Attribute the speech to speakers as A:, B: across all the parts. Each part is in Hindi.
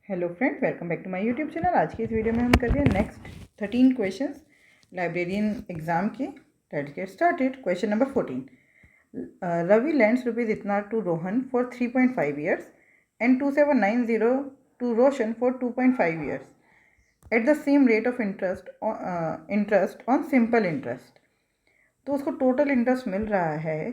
A: Hello friend, welcome back to my YouTube channel. आज की इस वीडियो में हम कर रहे हैं नेक्स्ट 13 क्वेश्चंस लाइब्रेरियन एग्जाम के। Let's get started. Question number 14। Ravi lends rupees इतना to Rohan for 3.5 years and 2790 to Roshan for 2.5 years at the same rate of interest on simple interest. तो उसको टोटल इंटरेस्ट मिल रहा है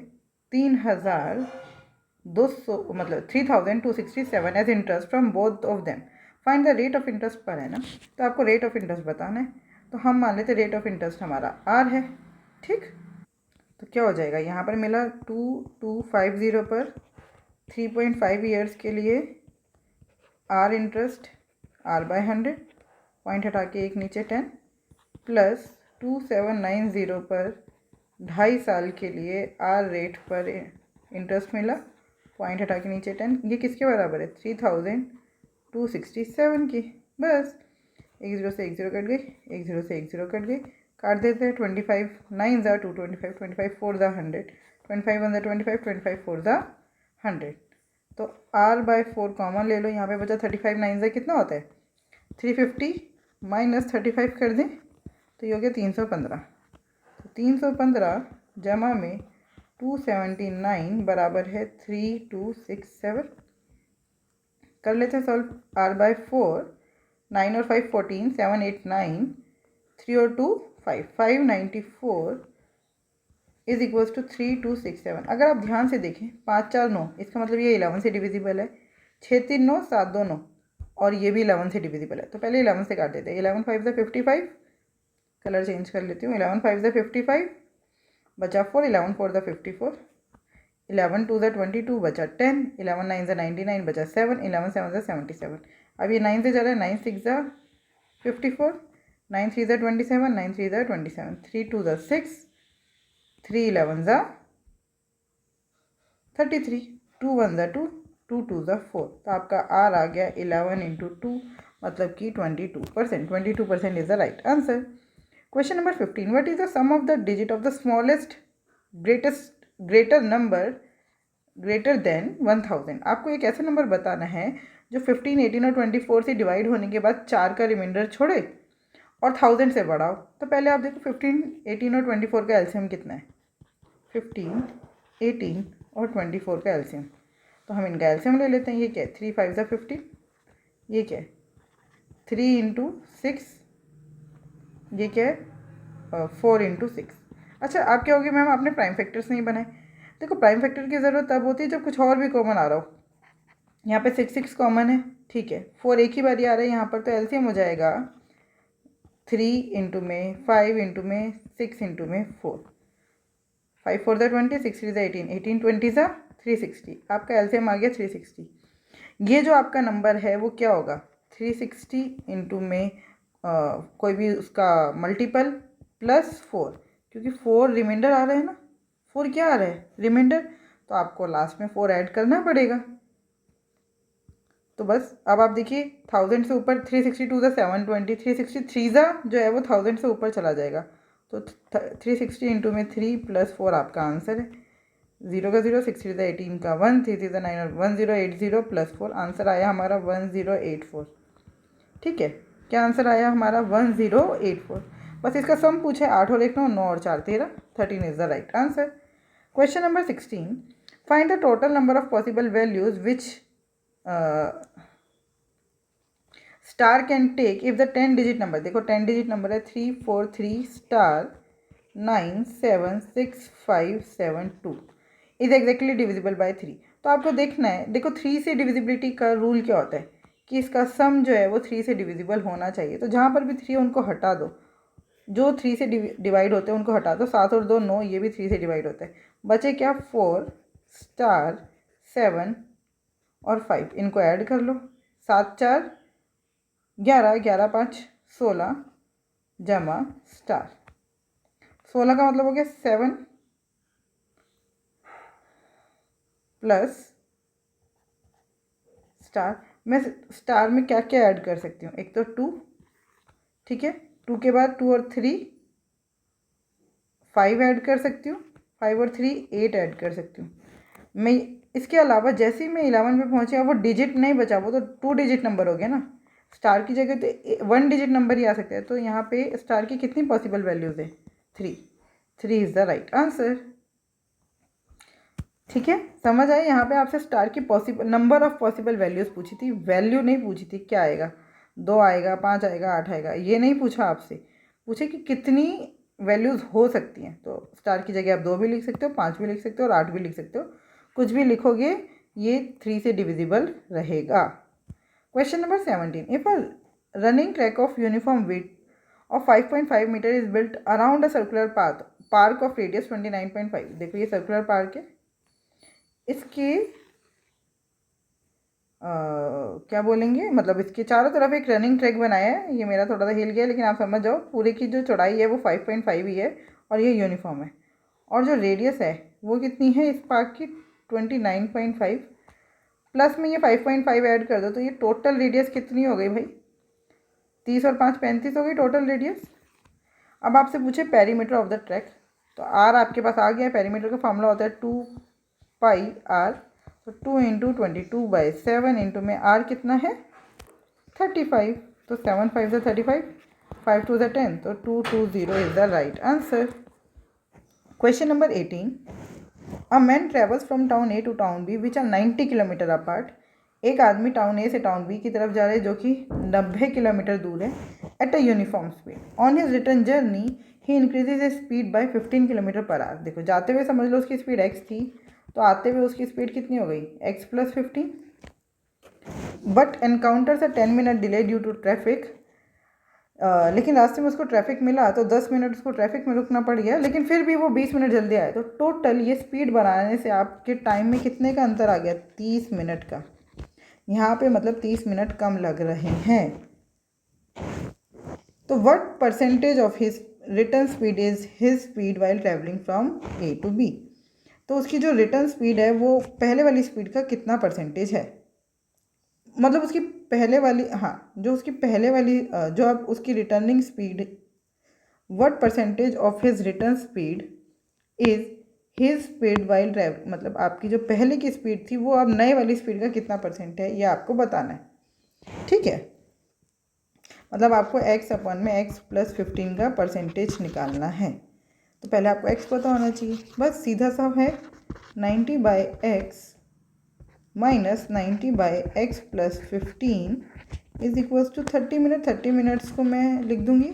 A: 3200, मतलब 3267 as interest from both of them. Find the rate of interest पर है ना, तो आपको रेट ऑफ इंटरेस्ट बताना है। तो हम मान लेते रेट ऑफ इंटरेस्ट हमारा आर है, ठीक। तो क्या हो जाएगा, यहाँ पर मिला 2250 पर 3.5 ईयर्स के लिए R interest R by 100, point हटा के एक नीचे 10, प्लस 2790 पर 2.5 साल के लिए आर रेट पर इंटरेस्ट मिला, पॉइंट हटा के नीचे 10। ये किसके बराबर है, 3267 की। बस एक ज़ीरो से एक ज़ीरो कट गई, एक ज़ीरो से एक ज़ीरो कट गई, काट देते हैं। 25 9 ज़ा 225, 25 4 ज़ा 100, 25 1 ज़ा 25, 25 4 ज़ा 100। तो आर बाय 4 कॉमन ले लो, यहाँ पे बचा 35 9 ज़ा कितना होता है 350, माइनस 35 कर दें तो ये हो गया 315। तो 315 जमा में 279 बराबर है 3267। कर लेते हैं सॉल्व। आर बाय 4, 9 और 5 14, 7 8 9, 3 और 2 5, 594 इज इक्वल्स टू 3267। अगर आप ध्यान से देखें 5 4 9, इसका मतलब ये 11 से डिविजिबल है। 6 3 9, 7 2 9, और ये भी 11 से डिविजिबल है। तो पहले 11 से काट देते हैं। 11 5 ज़ा 55, कलर चेंज कर लेती हूँ। 11 5 ज़ा 55, बचा 4, 11 4 ज़ा 54, 11 2 ज़ा 22, बचा 10, 11 9 ज़ा 99, बचा 7, 11 7 ज़ा 77। अब ये 9 से जा रहा है, 9 6 ज़ा 54, 9 3 ज़ा 27, 9 3 ज़ा 27, 3 2 ज़ा 6, 3 11 ज़ा 33, 2 1 ज़ा 2, 2 2 ज़ा 4। तो आपका आर आ गया 11 इंटू 2, मतलब कि 22%। 22% is the right answer. Question number 15। What is the sum of the digit of the smallest greater number greater than 1000। आपको एक ऐसा नंबर बताना है जो 15 18 और 24 से डिवाइड होने के बाद 4 का रिमाइंडर छोड़े और 1000 से बड़ा हो। तो पहले आप देखो 15 18 और 24 का एलसीएम कितना है। 15 18 और 24 का एलसीएम, तो हम इनका एलसीएम ले लेते हैं। ये क्या है, 3 5 ज़ा 15, ये क्या है 3 इंटू 6, ये क्या है 4 इंटू 6। अच्छा, आप क्या होगी मैम, आपने प्राइम फैक्टर्स नहीं बनाए। देखो प्राइम फैक्टर की ज़रूरत तब होती है जब कुछ और भी कॉमन आ रहा हो। यहाँ पे 6 6 कॉमन है, ठीक है। 4 एक ही बारी आ रहा है यहाँ पर, तो एलसीएम हो जाएगा 3 इंटू में 5 इंटू में 6 इंटू में 4, 5 4 ज़ा 20, 6 3 ज़ा 18, 18 20 ज़ा 360। आपका एलसीएम आ गया 360। ये जो आपका नंबर है वो क्या होगा, 360 इंटू में कोई भी उसका मल्टीपल प्लस 4, क्योंकि 4 रिमाइंडर आ रहा है ना, 4 क्या आ रहा है रिमाइंडर, तो आपको लास्ट में 4 ऐड करना पड़ेगा। तो बस अब आप देखिए 1000 से ऊपर 362 ज़ा 720, 363 ज़ा जो है वो 1000 से ऊपर चला जाएगा। तो 360 इंटू में 3 प्लस 4 आपका आंसर है। 0 का 0, 6 3 ज़ा 18 का 1, 3 3 ज़ा 9 और 1080 प्लस 4, आंसर आया हमारा 1084। ठीक है, क्या आंसर आया हमारा 1084। बस इसका सम पूछे 8 और 1 9, 9 और 4 13, 13 is the right answer. Question number 16। Find the total number of possible values which star can take if the 10 digit number, देखो 10 डिजिट नंबर है 3 4 3 star 9 7 6 5 7 2 is exactly divisible by 3। तो आपको देखना है, देखो 3 से डिविजिबिलिटी का रूल क्या होता है कि इसका सम जो है वो 3 से डिविजिबल होना चाहिए। तो जहाँ पर भी 3 उनको हटा दो, जो 3 से डिवाइड होते हैं उनको हटा दो। 7 और 2 9, ये भी 3 से डिवाइड होते हैं। बचे क्या 4 स्टार 7 और 5, इनको ऐड कर लो। 7 4 11, 11 5 16 जमा स्टार। 16 का मतलब हो गया 7 प्लस स्टार। मैं स्टार में क्या क्या ऐड कर सकती हूँ, एक तो 2, ठीक है, 2 के बाद 2 और 3 5 ऐड कर सकती हूँ, 5 और 3 8 ऐड कर सकती हूँ। मैं इसके अलावा जैसे ही मैं 11 पे पहुँचे वो डिजिट नहीं बचा, वो तो 2 डिजिट नंबर हो गया ना, स्टार की जगह तो 1 डिजिट नंबर ही आ सकता है। तो यहाँ पे स्टार की कितनी पॉसिबल वैल्यूज़ है? 3 इज़ द राइट आंसर। ठीक है, समझ आए? यहाँ पे आपसे स्टार की possible number of possible values पूछी थी, वैल्यू नहीं पूछी थी क्या आएगा, 2 आएगा, 5 आएगा, 8 आएगा, ये नहीं पूछा आपसे। पूछे कि कितनी वैल्यूज़ हो सकती हैं। तो स्टार की जगह आप 2 भी लिख सकते हो, 5 भी लिख सकते हो और 8 भी लिख सकते हो। कुछ भी लिखोगे ये 3 से डिविजिबल रहेगा। Question number 17, if a running track of uniform width of 5.5 metre is built around a circular park of radius 29.5। देखो ये सर्कुलर पार्क है, इसके क्या बोलेंगे, मतलब इसके चारों तरफ एक रनिंग ट्रैक बनाया है। ये मेरा थोड़ा सा हिल गया, लेकिन आप समझ जाओ, पूरे की जो चौड़ाई है वो 5.5 ही है और ये यूनिफॉर्म है। और जो रेडियस है वो कितनी है इस पार्क की? 29.5 प्लस में ये 5.5 ऐड कर दो तो ये टोटल रेडियस कितनी हो गई भाई? 30 और 5 35 हो गई टोटल रेडियस। अब आपसे पूछे पेरीमीटर ऑफ द ट्रैक, तो आर आपके पास आ गया। पेरीमीटर का फॉर्मूला होता है 2πr, तो 2 × 22/7 इंटू में आर कितना है? 35। तो 7 5 ज़ा 35, 5 2 ज़ा 10, तो 220 is the right answer. Question number 18, a man travels from town A to town B which are 90 kilometre apart. एक आदमी टाउन ए से टाउन बी की तरफ जा रहे हैं जो कि 90 किलोमीटर दूर है, at a uniform speed. On his return journey he increases his speed bye 15 kilometre per hour. देखो जाते हुए समझ लो उसकी स्पीड x थी, तो आते हुए उसकी स्पीड कितनी हो गई? x + 15। But encounters a 10 minute delay due to traffic. लेकिन रास्ते में उसको ट्रैफिक मिला तो 10 मिनट उसको ट्रैफिक में रुकना पड़ गया, लेकिन फिर भी वो 20 मिनट जल्दी आए। तो टोटल ये स्पीड बढ़ाने से आपके टाइम में कितने का अंतर आ गया? 30 मिनट का। यहाँ पे मतलब 30 मिनट कम लग रहे हैं। तो what percentage of his return speed is his speed while travelling from A to B. तो उसकी जो रिटर्न स्पीड है वो पहले वाली स्पीड का कितना परसेंटेज है? मतलब उसकी पहले वाली, हाँ, जो उसकी पहले वाली जो अब उसकी returning speed, what percentage of his return speed is his speed while drive, मतलब आपकी जो पहले की स्पीड थी वो अब नए वाली स्पीड का कितना परसेंट है, ये आपको बताना है। ठीक है, मतलब आपको x/में x + 15 का परसेंटेज निकालना है। तो पहले आपको x पता होना चाहिए, बस सीधा सा है 90/x minus 90/x + 15 is equals to 30 minute. 30 minutes को मैं लिख दूंगी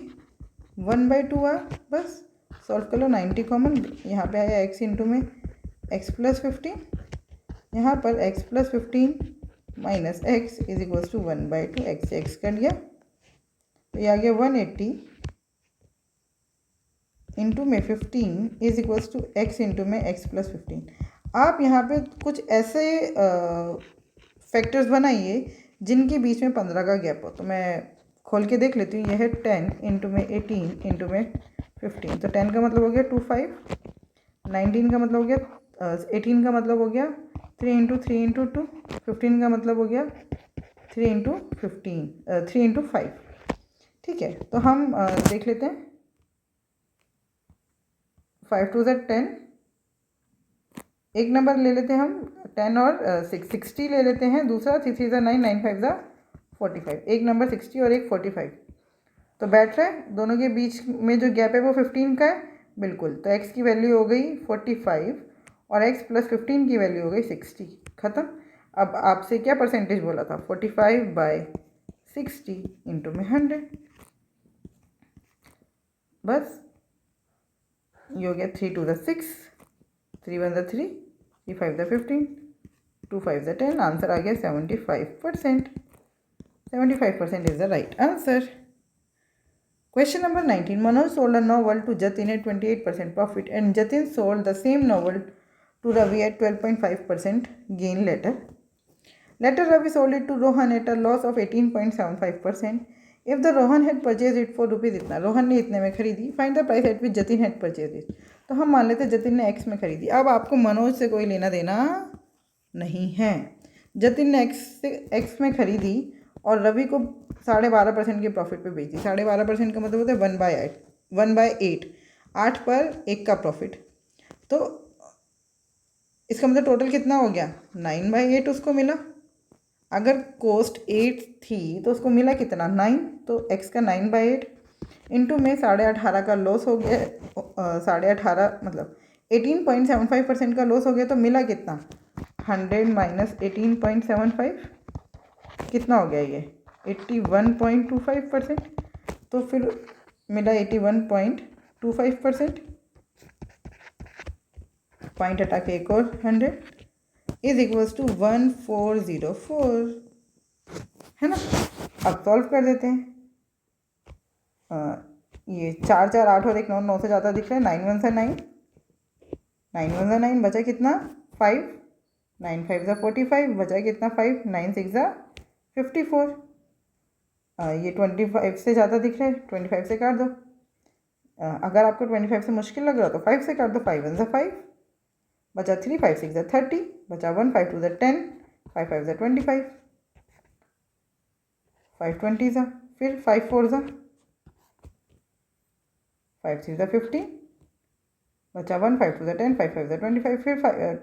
A: 1/2r। बस सॉल्व कर लो, 90 कॉमन, यहाँ पे आया x इंटू में x + 15, यहाँ पर x + 15 minus x is equals to 1/2 x कर लिया, तो ये आ गया 180 इंटू में 15 is equals to x into में x + 15। आप यहाँ पे कुछ ऐसे फैक्टर्स बनाइए जिनके बीच में 15 का गैप हो। तो मैं खोल के देख लेती हूँ। यह है 10 इंटू में 18 इंटू में 15, तो 10 का मतलब हो गया 25, 19 का मतलब हो गया 18 का मतलब हो गया 3 × 3 × 2, 15 का मतलब हो गया 3 × 15 3 × 5। ठीक है, तो हम देख लेते हैं। 5 2 = 10, एक नंबर ले लेते हैं हम 10 और 60 ले लेते हैं दूसरा। 3 3 = 9, 9 5 = 45, एक नंबर 60 और एक 45, तो बैठ रहा है। दोनों के बीच में जो गैप है वो 15 का है, बिल्कुल। तो x की वैल्यू हो गई 45 और x + 15 की वैल्यू हो गई 60। ख़त्म। अब आपसे क्या परसेंटेज बोला था? 45/60 इंटू में 100। बस ये हो गया 3 2 = 6, 3 1 = 3, 3 5 = 15, 2 5 = 10। आंसर आ गया 75%। 75% is the right answer. Question number 19. Manoj sold a novel to Jatin at 28% profit and Jatin sold the same novel to Ravi at 12.5% gain later. Later Ravi sold it to Rohan at a loss of 18.75%. If the Rohan had purchased it for rupees इतना, रोहन ने इतने में खरीदी, find the price at which Jatin had purchased it. तो हम मान लेते जतिन ने x में खरीदी। अब आपको मनोज से कोई लेना देना नहीं है। जतिन ने x में खरीदी और रवि को 12.5% के प्रॉफिट पे बेची। 12.5% का मतलब होता है 1/8, 8 पर 1 का प्रॉफिट। तो इसका मतलब टोटल कितना हो गया, 9/8 उसको मिला। अगर कॉस्ट 8 थी तो उसको मिला कितना, 9। तो x का 9/8 इंटू में 18.5 का लॉस हो गया, 18.5 मतलब 18.75% का लॉस हो गया, तो मिला कितना, 100 माइनस 18.75 कितना हो गया ये, 81.25%। तो फिर मिला 81.25%, पॉइंट हटा के एक और 100 इज इक्वल्स टू 1404, है ना। अब सॉल्व कर देते हैं। ये 4 4 8 और 1 9, 9 से ज़्यादा दिख रहा है, 9 1 से 9, 9 1 से 9 बचा कितना 5, 9 5 ज़ा 45 बचा कितना 5, 9 6 ज़ा 54। ये 25 से ज़्यादा दिख रहा है, 25 से काट दो। अगर आपको 25 से मुश्किल लग रहा हो तो 5 से काट दो, 5 1 ज़ा 5 बचा 3, 5 6 ज़ा 30 बचा 1, 5 2 ज़ा 10, 5 5 ज़ा 25, 5 20 ज़ा, फिर 5 4 ज़ा 5 3 ज़ा 15 बचा 1, 5 2 ज़ा 10, 5 5 ज़ा 25, फिर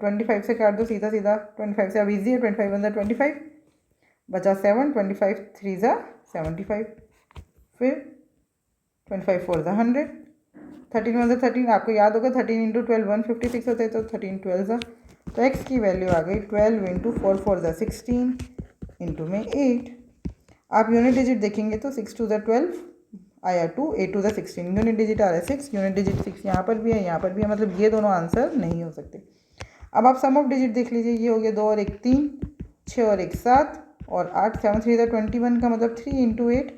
A: 25 से काट दो सीधा सीधा, 25 से अब ईजी है, 25 1 ज़ा 25 बचा 7, 25 3 ज़ा 75, फिर 25 4 ज़ा 100, 13 1 ज़ा 13, आपको याद होगा 13 इंटू 12 156 होते हैं, तो 13 12 ज़ा, तो x की वैल्यू आ गई 12 इंटू 4 4 ज़ा 16 इंटू में 8। आप यूनिट डिजिट देखेंगे तो 6 2 ज़ा 12 आया 2, 8 2 ज़ा 16, यूनिट डिजिट आ रहा है 6, यूनिट डिजिट 6 यहाँ पर भी है, यहाँ पर भी है, मतलब ये दोनों आंसर नहीं हो सकते। अब आप सम ऑफ डिजिट देख लीजिए, ये हो गया 2 और 1 3, 6 और 1 7 और 8, 7 3 ज़ा 21 का मतलब 3 इंटू 8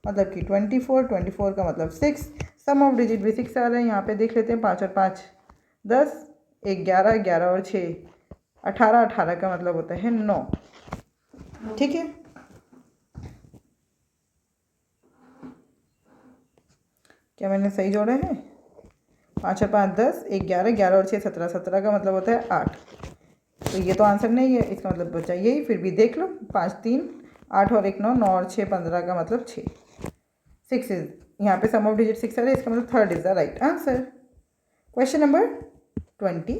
A: मतलब कि 24, 24 का मतलब 6। सम ऑफ डिजिट भी 6 आ रहा है, यहाँ पे देख लेते हैं, 5 और 5 10, 1 11, 11 और 6 18, 18 का मतलब होता है 9। ठीक है, क्या मैंने सही जोड़ा है, 5 और 5 10, 1 11, 11 और 6 17, 17 का मतलब होता है 8। तो ये तो आंसर नहीं है, इसका मतलब बचा यही, फिर भी देख लो, 5 3 8 और 1 9, 9 और 6 15 का मतलब 6, 6 इज, यहाँ पे सम ऑफ डिजिट 6 आ रहा है, इसका मतलब 3rd is the right answer. Question number 20,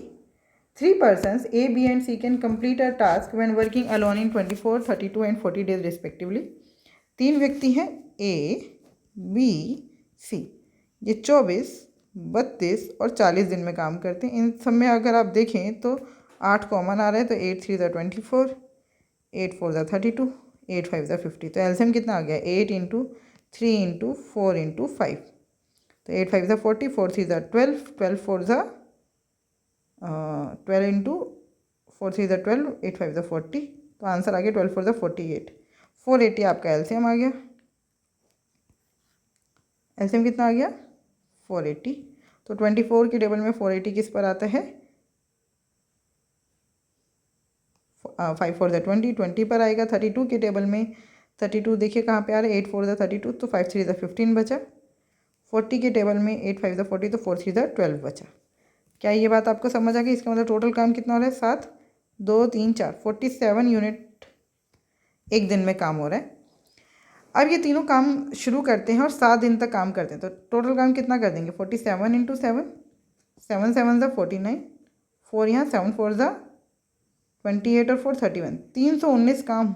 A: 3 persons A, B and C can complete a task when working alone in 24, 32 and 40 days respectively। 3 व्यक्ति हैं A, B, C, ये 24, 32 और 40 दिन में काम करते हैं। इन सब में अगर आप देखें तो 8 कॉमन आ रहा है, तो 8 3 ज़ा 24, 8 4 ज़ा 32, 8 5 ज़ा 50, तो एलसीएम कितना आ गया, 8 इंटू 3 इंटू 4 इंटू 5, तो 8 5 ज़ा 40, 4 3 ज़ा 12, 12 4 ज़ा 12 इंटू 4 3 ज़ा 12, 8 5 ज़ा 40, तो आंसर आ गया 12 4 ज़ा 48, 480 आपका एलसीएम आ गया। एलसीएम कितना आ गया 480, तो 24 के टेबल में 480 किस पर आता है, 5 4 ज़ा 20, 20 पर आएगा। 32 के टेबल में 32 देखिए कहाँ पे आ रहा है, 8 4 ज़ा 32, तो 5 3 ज़ा 15 बचा। 40 के टेबल में 8 5 ज़ा 40, तो 4 3 ज़ा 12 बचा। क्या ये बात आपको समझ आ गई, इसका मतलब टोटल काम कितना हो रहा है, 7 2 3 4 47 यूनिट एक दिन में काम हो रहा है। अब ये तीनों काम शुरू करते हैं और 7 दिन तक काम करते हैं, तो टोटल काम कितना कर देंगे, 47 इंटू 7, 7 7 ज़ा 49, 4 यहाँ 7 4 ज़ा 28 और 4 31, 319 काम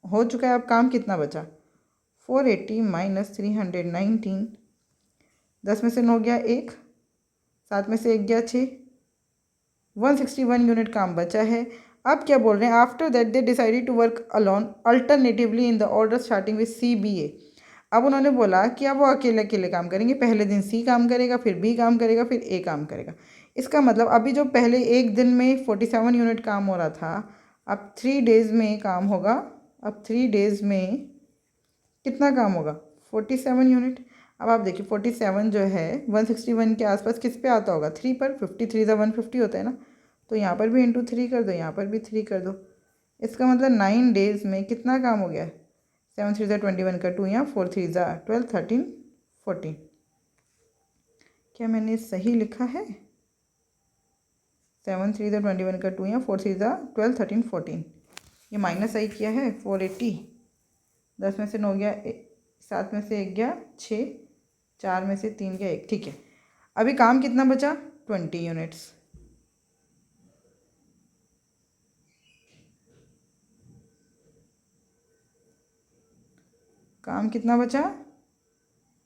A: हो चुका है। अब काम कितना बचा, 480 माइनस 319, 10 में से 9 गया 1, 7 में से 1 गया 6, 161 यूनिट काम बचा है। अब क्या बोल रहे हैं, after that they decided to work alone alternatively in the order starting with CBA। अब उन्होंने बोला कि अब वो अकेले अकेले काम करेंगे, पहले दिन C काम करेगा, फिर B काम करेगा, फिर A काम करेगा। इसका मतलब अभी जो पहले एक दिन में 47 यूनिट काम हो रहा था, अब 3 डेज़ में काम होगा, अब 3 डेज़ में कितना काम होगा, 47 यूनिट। अब आप देखिए 47 जो है 161 के आसपास किस पे आता होगा, 3 पर, 53 ज़ा 150 होता है ना, तो यहाँ पर भी इंटू 3 कर दो, यहाँ पर भी 3 कर दो। इसका मतलब 9 डेज़ में कितना काम हो गया, 7 3 ज़ा 21 का 2 यहाँ, 4 3 ज़ा 12, 13 14। क्या मैंने सही लिखा है, 7 3 ज़ा 21 का 2 यहाँ, 4 3 ज़ा 12, 13 14, ये माइनस सही किया है। 480, 10 में से 9 गया 7 में से 1 गया 6, 4 में से 3 गया 1, ठीक है। अभी काम कितना बचा, 20 यूनिट्स। काम कितना बचा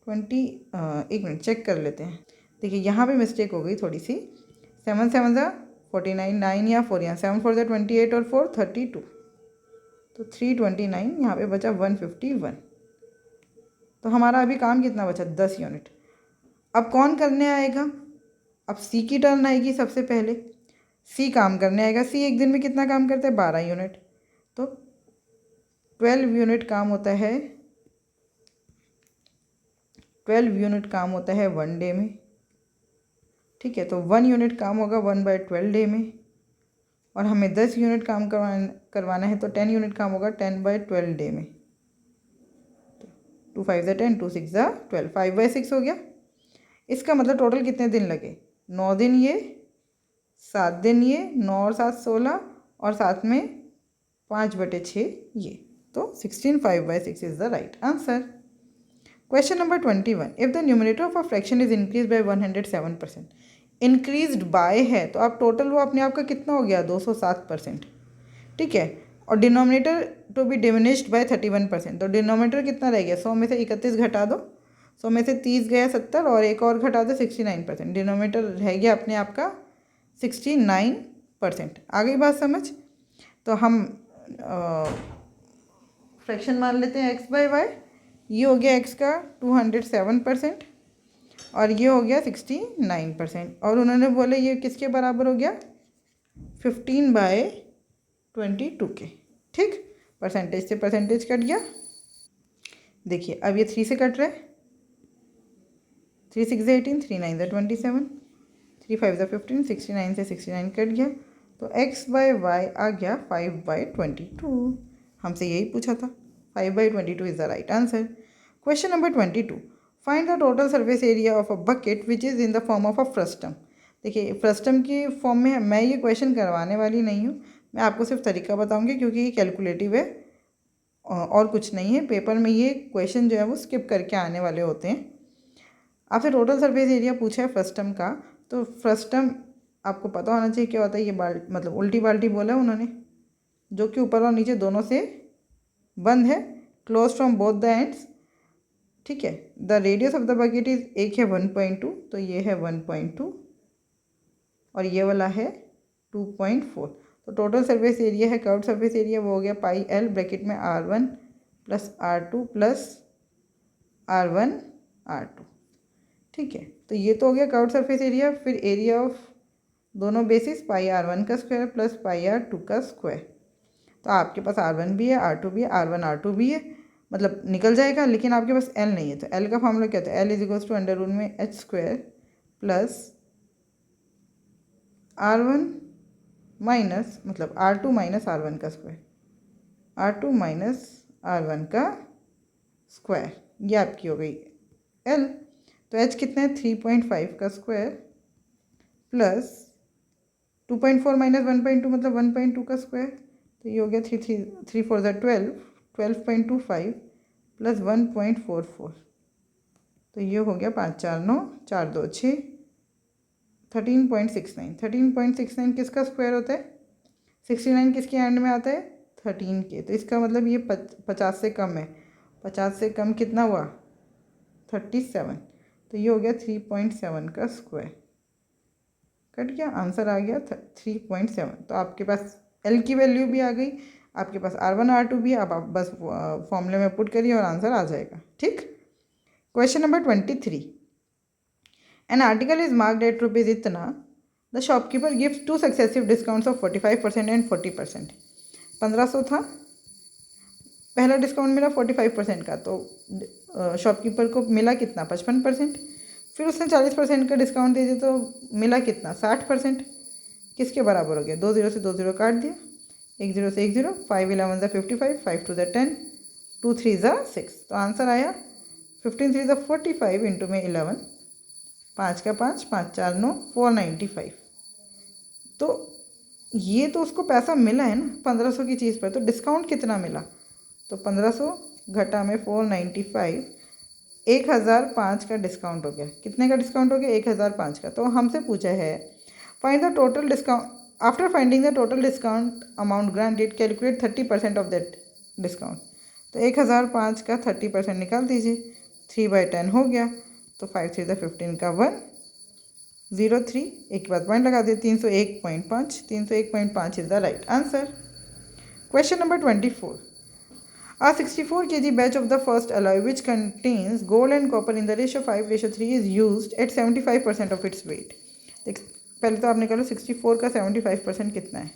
A: 20। एक मिनट चेक कर लेते हैं। देखिए यहाँ पे मिस्टेक हो गई थोड़ी सी। 7 7 ज़ा 49, 9 या 4 यहाँ 7 4 ज़ा 28 और 4 32, तो 329 यहाँ पे बचा 151। तो हमारा अभी काम कितना बचा 10 यूनिट। अब कौन करने आएगा? अब सी की टर्न आएगी सबसे पहले। सी काम करने आएगा। सी एक दिन में कितना काम करता है 12 यूनिट, तो 12 यूनिट काम होता है 12 यूनिट काम होता है 1 डे में। ठीक है, तो 1 यूनिट काम होगा 1/12 डे में, और हमें 10 यूनिट काम करवाना है तो 10 यूनिट काम होगा 10/12 डे में। 2 5 ज़ा 10, 2 6 ज़ा 12, 5/6 हो गया। इसका मतलब टोटल कितने दिन लगे? 9 दिन ये, 7 दिन ये, 9 और 7 16, और साथ में 5/6 ये, तो 16 5/6 is the right answer. Question number 21, if the numerator of a fraction is increase by 107%, increased by है तो आप टोटल वो अपने आप का कितना हो गया 207%। ठीक है, और denominator to be diminished by 31%, तो डिनोमिनेटर कितना रह गया 100 में से 31 घटा दो, 100 में से 30 गया 70, और एक और घटा दो 69%। डिनोमिनेटर रह गया अपने आप का 69%। आ गई बात समझ? तो हम फ्रैक्शन मान लेते हैं x/y। ये हो गया x का 207% और ये हो गया 69%, और उन्होंने बोले ये किसके बराबर हो गया 15/22 के। ठीक, परसेंटेज से परसेंटेज कट गया। देखिए अब ये 3 से कट रहा है, 3 6 ज़ा 18, 3 9 ज़ा 27, 3 5 ज़ा 15, 69 से 69 कट गया, तो x/y आ गया 5/22। हमसे यही पूछा था, 5/22 is the right answer. Question number 22, find the total surface area of a bucket which is in the form of a frustum. देखिए फ्रस्टम की फॉर्म में मैं ये क्वेश्चन करवाने वाली नहीं हूँ, मैं आपको सिर्फ तरीका बताऊँगी क्योंकि ये कैलकुलेटिव है और कुछ नहीं है। पेपर में ये क्वेश्चन जो है वो स्किप करके आने वाले होते हैं। आपसे टोटल सरफेस एरिया पूछा है फ्रस्टम का, तो फ्रस्टम आपको पता होना चाहिए क्या होता है। ये मतलब उल्टी बाल्टी बोला है उन्होंने, जो कि ऊपर और नीचे दोनों से बंद है, close from both the ends. ठीक है, the radius of the bucket is, एक है 1.2, तो ये है 1.2 और ये वाला है 2.4। तो टोटल सरफेस एरिया है, कर्व्ड सरफेस एरिया, वो हो गया πl ब्रैकेट में r1 + r2 + r1 r2। ठीक है, तो ये तो हो गया कर्व्ड सरफेस एरिया। फिर एरिया ऑफ दोनों बेसिस πr1 का स्क्वायर + πr2 का स्क्वायर। तो आपके पास r1 भी है, r2 भी है, r1 r2 भी है, मतलब निकल जाएगा, लेकिन आपके पास l नहीं है। तो l का फॉर्मूला क्या होता है? l = √h² + r1 माइनस, मतलब r2 - r1 का स्क्वायर, r2 - r1 का स्क्वायर, ये आपकी हो गई l। तो h कितना है 3.5 का स्क्वायर प्लस 2.4 - 1.2 मतलब 1.2 का स्क्वायर, तो ये हो गया 3 4 ज़ा 12, 12.25 + 1.44, तो ये हो गया 5 4 9 4 2 6, 13.69। 13.69 किसका स्क्वायर होता है? 69 किसके एंड में आता है? 13 के। तो इसका मतलब ये 50 से कम है। 50 से कम कितना हुआ? 37। तो ये हो गया 3.7 का स्क्वायर। कट गया, आंसर आ गया 3.7। तो आपके पास एल की वैल्यू भी आ गई, आपके पास r1 r2 भी है। अब आप बस फॉर्मूले में पुट करिए और आंसर आ जाएगा। ठीक। Question number 23, an article is marked at rupees इतना, the shopkeeper gives 2 successive discounts of 45% and 40%। 1500 था, पहला डिस्काउंट मिला 45% का, तो शॉपकीपर को मिला कितना 55%। फिर उसने 40% का डिस्काउंट दे दिया तो मिला कितना 60%। किसके बराबर हो गया? 2 0 से 2 0 काट दिया, 1 0 से 1 0, 5 11 ज़ा 55, 5 2 ज़ा 10, 2 3 ज़ा 6। तो आंसर आया 15 3 ज़ा 45 इंटू में 11, 5 का 5, 5 4 9, 495। तो ये तो उसको पैसा मिला है ना 1500 की चीज़ पर, तो डिस्काउंट कितना मिला? तो 1500 घटा में 495, 1005 का डिस्काउंट हो गया। कितने का डिस्काउंट हो गया? 1005 का। तो हमसे पूछा है find the total discount, after finding the total discount amount granted calculate 30% of that discount. तो 1005 का 30% निकाल दीजिए, 3/10 हो गया। तो 5 3 15 का 103, एक के बाद पॉइंट लगा दिए, 301.5, 301.5 is the right answer. Question number 24, a 64 kg batch of the first alloy which contains gold and copper in the ratio 5:3 is used at 75% of its weight। पहले तो आप निकालो 64 का 75% कितना है।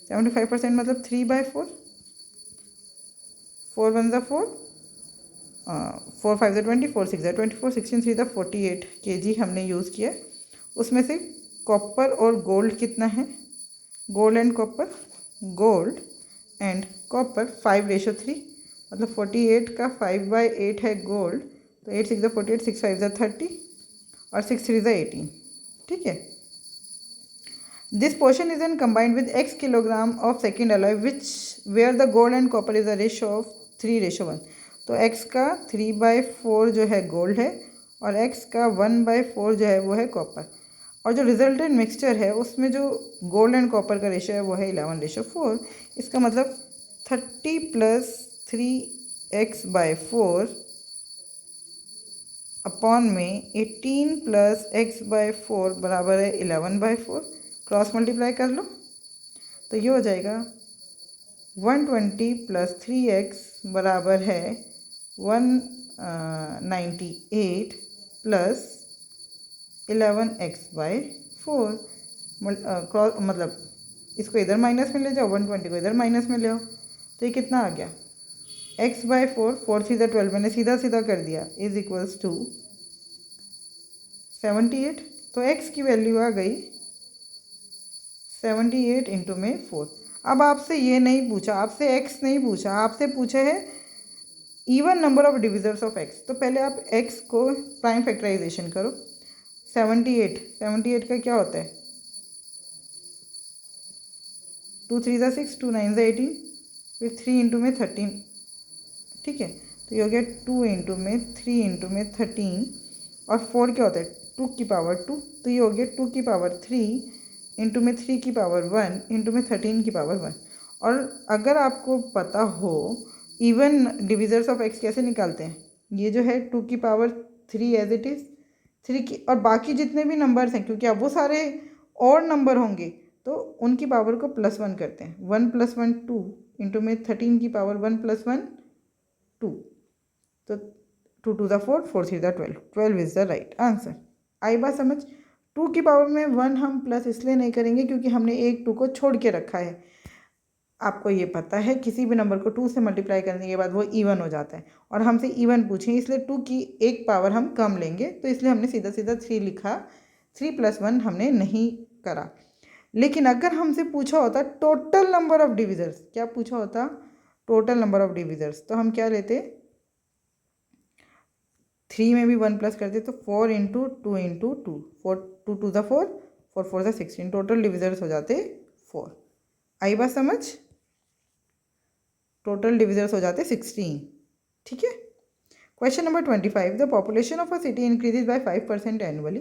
A: 75% मतलब 3/4, 4 1 4, 4 5 20, 4 6 24, 16 3 48 kg हमने यूज़ किया। उसमें से कॉपर और गोल्ड कितना है, gold and copper, gold and copper 5:3, मतलब 48 का 5/8 है गोल्ड, तो 8 6 48, 6 5 30 और 6 3 18, ठीक है। This portion is an combined with x kilogram of second alloy which where the gold and copper is a ratio of 3:1। तो x का 3/4 जो है गोल्ड है और x का 1/4 जो है वो है कॉपर, और जो रिजल्टेंट मिक्सचर है उसमें जो गोल्ड एंड कॉपर का रेशो है वो है 11:4। इसका मतलब 30 + 3x/4 अपॉन में 18 + x/4 बराबर है 11/4। क्रॉस मल्टीप्लाई कर लो तो ये हो जाएगा 120 + 3x बराबर है 198 + 11x/4। क्रॉस मतलब इसको इधर माइनस में ले जाओ, 120 को इधर माइनस में ले आओ, तो ये कितना आ गया x/4, 4 3 12, मैंने सीधा सीधा कर दिया, इज इक्वल्स टू 78। तो x की वैल्यू आ गई 78 इंटू में 4। अब आपसे ये नहीं पूछा, आपसे x नहीं पूछा, आपसे पूछे है even number of divisors of x। तो पहले आप x को प्राइम फैक्टराइजेशन करो। 78 का क्या होता है, 2 3 6, 2 9 18, फिर 3 इंटू में 13, ठीक है। तो ये हो गया 2 इंटू में 3 इंटू में 13, और 4 क्या होता है 2 की पावर 2, तो ये हो गया 2 की पावर 3 इंटू में 3 की पावर 1 इंटू में 13 की पावर 1। और अगर आपको पता हो इवन डिविजर्स ऑफ x कैसे निकालते हैं, ये जो है 2 की पावर 3 एज इट इज़ 3 की, और बाकी जितने भी नंबर्स हैं क्योंकि अब वो सारे और नंबर होंगे तो उनकी पावर को +1 करते हैं। 1 + 1 2 इंटू में 13 की पावर 1 + 1 2, तो 2 2 4, 4 3 12, 12 इज़ द राइट आंसर। आई बात समझ। 2 की पावर में 1 हम प्लस इसलिए नहीं करेंगे क्योंकि हमने एक 2 को छोड़ के रखा है। आपको ये पता है किसी भी नंबर को 2 से मल्टीप्लाई करने के बाद वो इवन हो जाता है, और हमसे इवन पूछें इसलिए 2 की एक पावर हम कम लेंगे, तो इसलिए हमने सीधा सीधा 3 लिखा, 3 + 1 हमने नहीं करा। लेकिन अगर हमसे पूछा होता टोटल नंबर ऑफ डिविजर्स, क्या पूछा होता टोटल नंबर ऑफ डिविजर्स, तो हम क्या लेते 3 में भी 1 प्लस करते, तो 4 इंटू 2 इंटू 2, 4 2 2 4, 4 4 16, टोटल डिविजर्स हो जाते 4। आई बात समझ, टोटल डिविजर्स हो जाते 16, ठीक है। Question number 25, the population of a city increases by 5% annually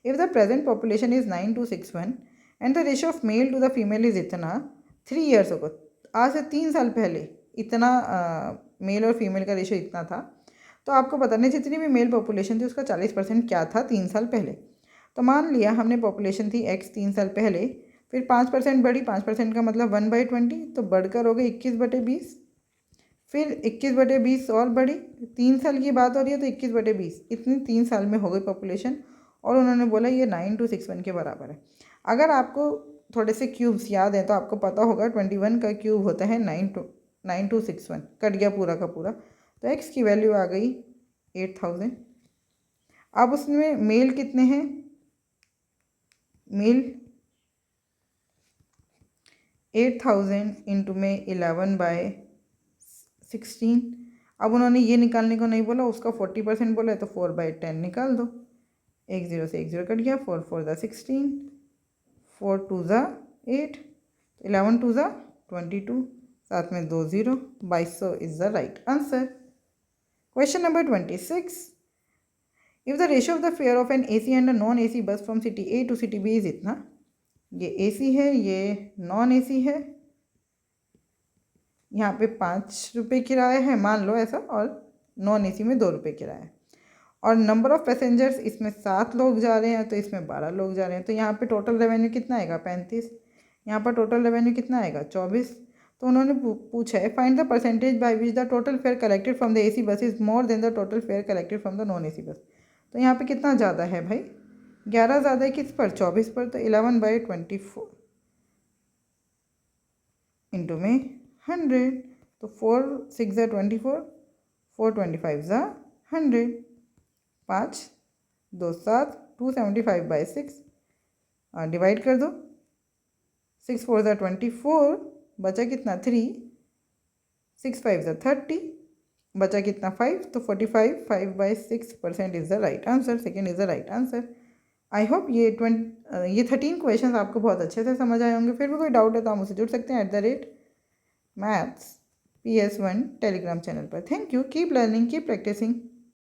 A: if the present population is 9261 and the ratio of male to the female is इतना 3 ईयर्स अगो। आज से 3 साल पहले इतना मेल और फीमेल का रेशियो इतना था, तो आपको बताना जितनी भी मेल पॉपुलेशन थी उसका 40% क्या था 3 साल पहले। तो मान लिया हमने पॉपुलेशन थी x 3 साल पहले, फिर 5% बढ़ी, 5% का मतलब 1/20, तो बढ़कर हो गई 21/20, फिर 21/20 और बढ़ी, 3 साल की बात हो रही है तो 21/20, इतनी 3 साल में हो गई पॉपुलेशन, और उन्होंने बोला ये 9261 के बराबर है। अगर आपको थोड़े से क्यूब्स याद हैं तो आपको पता होगा 21 का क्यूब होता है 9261, कट गया पूरा का पूरा, तो x की वैल्यू आ गई 8000। अब उसमें मेल कितने हैं, मेल 8000 इंटू में 11/16। अब उन्होंने ये निकालने को नहीं बोला, उसका 40% बोला है, तो 4/10 निकाल दो, 1 0 से 1 0 कट गया, 4 4 16, 4 2 8, 11 2 22, साथ में 2 0, 2200 is the right answer. Question number 26, if the ratio of the fare of an AC and a non AC bus from city A to city B is इतना, ये AC है, ये नॉन AC है, यहाँ पे 5 रुपये किराया है, मान लो ऐसा, और नॉन AC में 2 रुपये किराया है। और नंबर ऑफ़ पैसेंजर्स इसमें 7 लोग जा रहे हैं तो इसमें 12 लोग जा रहे हैं, तो यहाँ पे टोटल रेवेन्यू कितना आएगा 35। यहाँ पर टोटल रेवेन्यू कितना आएगा 24। तो उन्होंने पूछा है find the percentage by which the total fair collected from the AC बस is more than the total fair collected from the non AC बस। तो यहाँ पे कितना ज़्यादा है भाई, 11 ज़्यादा है किस पर, 24 पर। तो 11/24 इंटू में 100, तो 4 6 24, 4 25 100, 5 2 7, 275/6 डिवाइड कर दो, 6 4 24, बचा कितना 3, 6 5 30, बचा कितना 5, तो 45 5/6% is the right answer. Second is the right answer. I hope ये 13 क्वेश्चन आपको बहुत अच्छे से समझ आए होंगे। फिर भी कोई डाउट है तो आप मुझसे जुड़ सकते हैं @maths PS1 टेलीग्राम चैनल पर। Thank you, keep learning, keep practising.